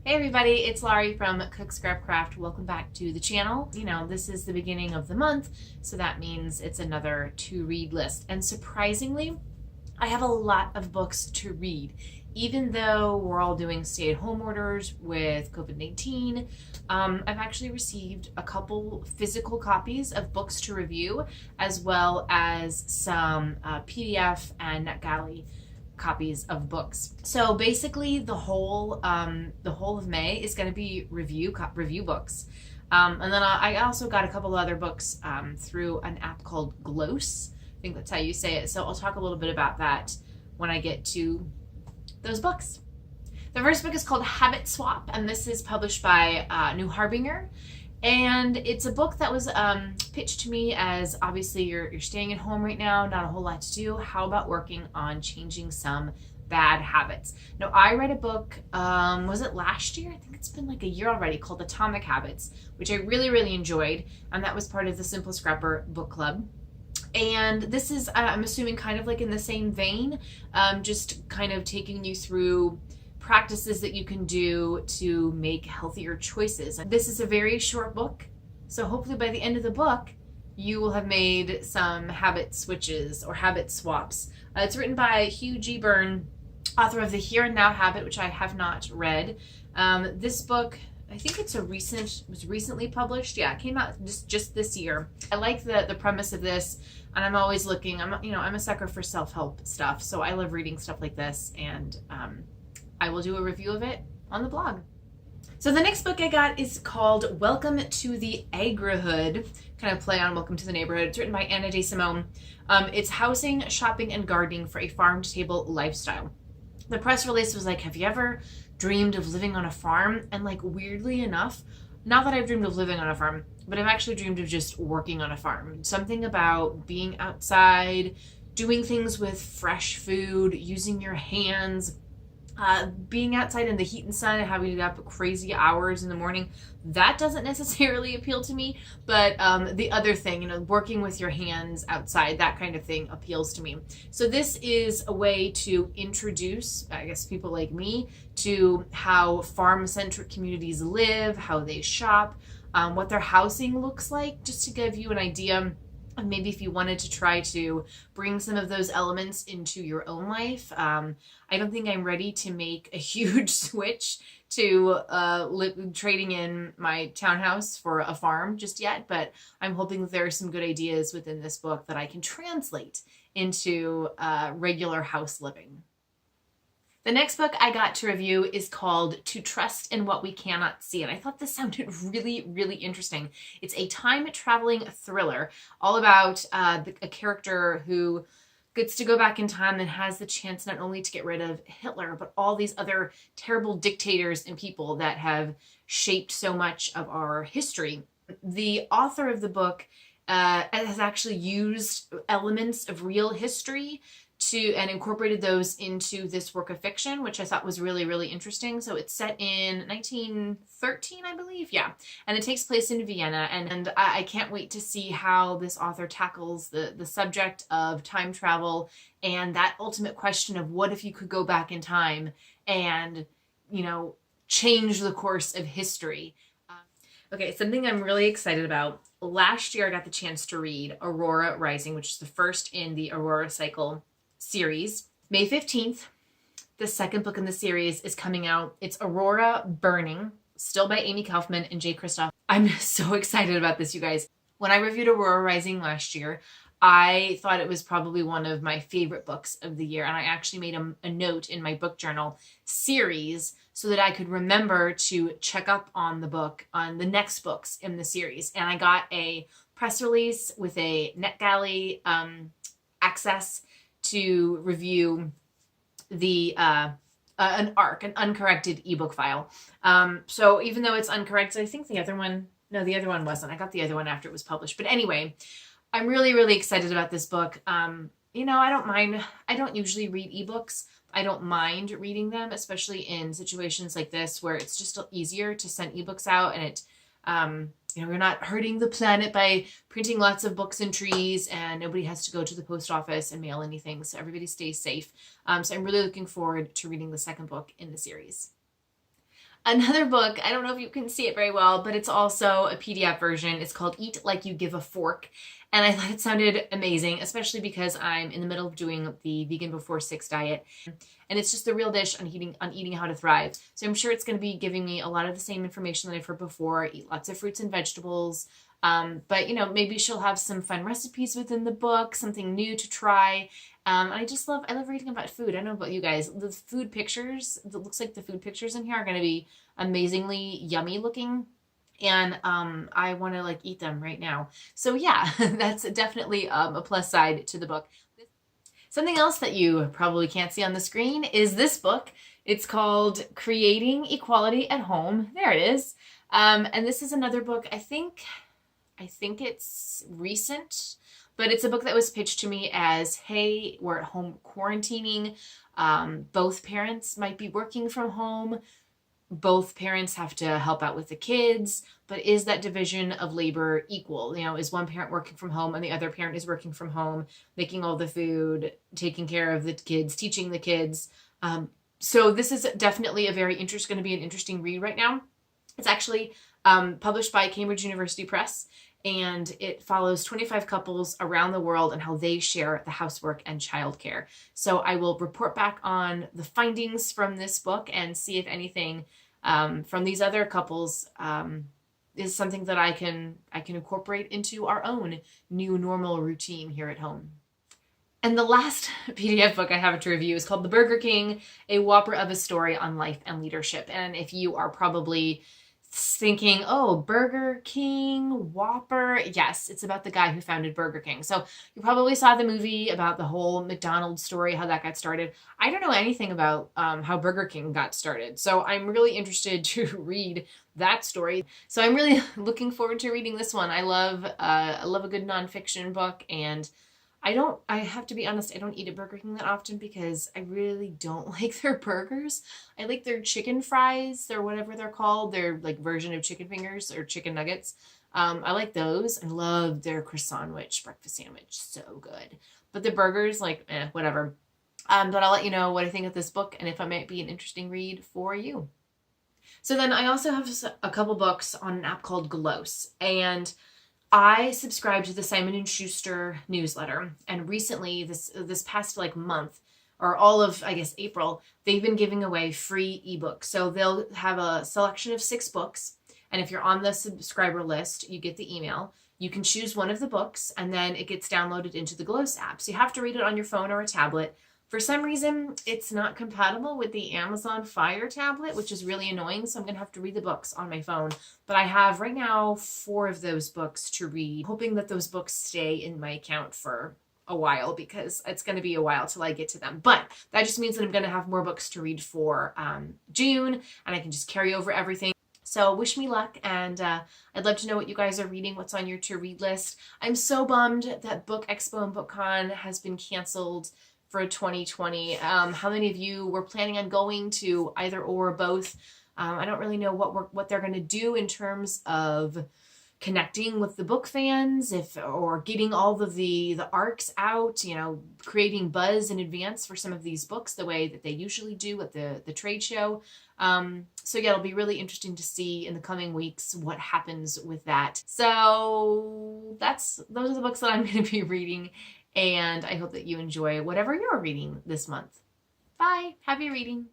Hey everybody, it's Laurie from Cook Scrap Craft. Welcome back to the channel. You know, this is the beginning of the month, so that means it's another to read list. And surprisingly, I have a lot of books to read. Even though we're all doing stay-at-home orders with COVID-19, I've actually received a couple physical copies of books to review, as well as some PDF and NetGalley copies of books. So basically the whole of May is going to be review books. And then I also got a couple other books through an app called Gloss. I think that's how you say it. So I'll talk a little bit about that when I get to those books. The first book is called Habit Swap, and this is published by New Harbinger. And it's a book that was pitched to me as, obviously you're staying at home right now, not a whole lot to do. How about working on changing some bad habits? Now, I read a book, was it last year? I think it's been like a year already, called Atomic Habits, which I really, really enjoyed. And that was part of the Simple Scrapper book club. And this is, I'm assuming, kind of like in the same vein, just kind of taking you through practices that you can do to make healthier choices. This is a very short book, so hopefully by the end of the book you will have made some habit switches or habit swaps. It's written by Hugh G. Byrne, author of The Here and Now Habit, which I have not read. This book, I think it's was recently published. Yeah, it came out just this year. I like the premise of this, and I'm always looking. I'm a sucker for self-help stuff, so I love reading stuff like this, and I will do a review of it on the blog. So the next book I got is called Welcome to the Agora, kind of play on Welcome to the Neighborhood. It's written by Anna De Simone. It's housing, shopping, and gardening for a farm-to-table lifestyle. The press release was like, have you ever dreamed of living on a farm? And like, weirdly enough, not that I've dreamed of living on a farm, but I've actually dreamed of just working on a farm. Something about being outside, doing things with fresh food, using your hands, being outside in the heat and sun and having to get up crazy hours in the morning, that doesn't necessarily appeal to me. But the other thing, working with your hands outside, that kind of thing appeals to me. So this is a way to introduce, I guess, people like me to how farm-centric communities live, how they shop, what their housing looks like, just to give you an idea. Maybe if you wanted to try to bring some of those elements into your own life. I don't think I'm ready to make a huge switch to trading in my townhouse for a farm just yet, but I'm hoping that there are some good ideas within this book that I can translate into regular house living. The next book I got to review is called To Trust in What We Cannot See, and I thought this sounded really, really interesting. It's a time-traveling thriller all about a character who gets to go back in time and has the chance not only to get rid of Hitler, but all these other terrible dictators and people that have shaped so much of our history. The author of the book has actually used elements of real history and incorporated those into this work of fiction, which I thought was really, really interesting. So it's set in 1913, I believe. Yeah. And it takes place in Vienna. And I can't wait to see how this author tackles the subject of time travel and that ultimate question of what if you could go back in time and, change the course of history. Okay, something I'm really excited about. Last year, I got the chance to read Aurora Rising, which is the first in the Aurora cycle series. May 15th, the second book in the series is coming out. It's Aurora Burning, still by Amy Kaufman and Jay Kristoff. I'm so excited about this, you guys. When I reviewed Aurora Rising last year, I thought it was probably one of my favorite books of the year, and I actually made a note in my book journal series so that I could remember to check up on the next books in the series. And I got a press release with a NetGalley access to review the an uncorrected ebook file. So even though it's uncorrected, I think the other one wasn't. I got the other one after it was published. But anyway, I'm really, really excited about this book. I don't mind. I don't usually read ebooks. I don't mind reading them, especially in situations like this where it's just easier to send ebooks out, and it we're not hurting the planet by printing lots of books and trees, and nobody has to go to the post office and mail anything, so everybody stays safe. So I'm really looking forward to reading the second book in the series. Another book, I don't know if you can see it very well, but it's also a PDF version. It's called Eat Like You Give a Fork. And I thought it sounded amazing, especially because I'm in the middle of doing the Vegan Before 6 diet. And it's just the real dish on eating how to thrive. So I'm sure it's going to be giving me a lot of the same information that I've heard before. Eat lots of fruits and vegetables. But, you know, maybe she'll have some fun recipes within the book, something new to try. I love reading about food. I don't know about you guys. The food pictures, it looks like the food pictures in here are going to be amazingly yummy looking. And I want to like eat them right now. So yeah, that's definitely a plus side to the book. Something else that you probably can't see on the screen is this book. It's called Creating Equality at Home. There it is. And this is another book, I think it's recent, but it's a book that was pitched to me as, hey, we're at home quarantining. Both parents might be working from home. Both parents have to help out with the kids, but is that division of labor equal? You know, is one parent working from home and the other parent is working from home, making all the food, taking care of the kids, teaching the kids? So this is definitely going to be an interesting read right now. It's actually published by Cambridge University Press, and it follows 25 couples around the world and how they share the housework and childcare. So I will report back on the findings from this book and see if anything from these other couples is something that I can incorporate into our own new normal routine here at home. And the last PDF book I have to review is called The Burger King, a Whopper of a Story on Life and Leadership. And if you are probably thinking, oh, Burger King, Whopper. Yes, it's about the guy who founded Burger King. So you probably saw the movie about the whole McDonald's story, how that got started. I don't know anything about how Burger King got started. So I'm really interested to read that story. So I'm really looking forward to reading this one. I love a good nonfiction book, and I have to be honest, I don't eat at Burger King that often because I really don't like their burgers. I like their chicken fries, or whatever they're called, their like version of chicken fingers or chicken nuggets. I like those. I love their croissant breakfast sandwich. So good. But the burgers, like, whatever. But I'll let you know what I think of this book and if it might be an interesting read for you. So then I also have a couple books on an app called Glos, and I subscribe to the Simon & Schuster newsletter, and recently, this past like month, or all of, I guess, April, they've been giving away free ebooks. So they'll have a selection of 6 books, and if you're on the subscriber list, you get the email. You can choose one of the books, and then it gets downloaded into the Glos app. So you have to read it on your phone or a tablet. For some reason, it's not compatible with the Amazon Fire tablet, which is really annoying, so I'm going to have to read the books on my phone. But I have right now 4 of those books to read, hoping that those books stay in my account for a while, because it's going to be a while till I get to them. But that just means that I'm going to have more books to read for June, and I can just carry over everything. So wish me luck, and I'd love to know what you guys are reading, what's on your to-read list. I'm so bummed that Book Expo and BookCon has been canceled for 2020. How many of you were planning on going to either or both? I don't really know what they're going to do in terms of connecting with the book fans, or getting all of the arcs out, you know, creating buzz in advance for some of these books the way that they usually do at the trade show. So yeah, it'll be really interesting to see in the coming weeks what happens with that. So those are the books that I'm going to be reading, and I hope that you enjoy whatever you're reading this month. Bye. Happy reading.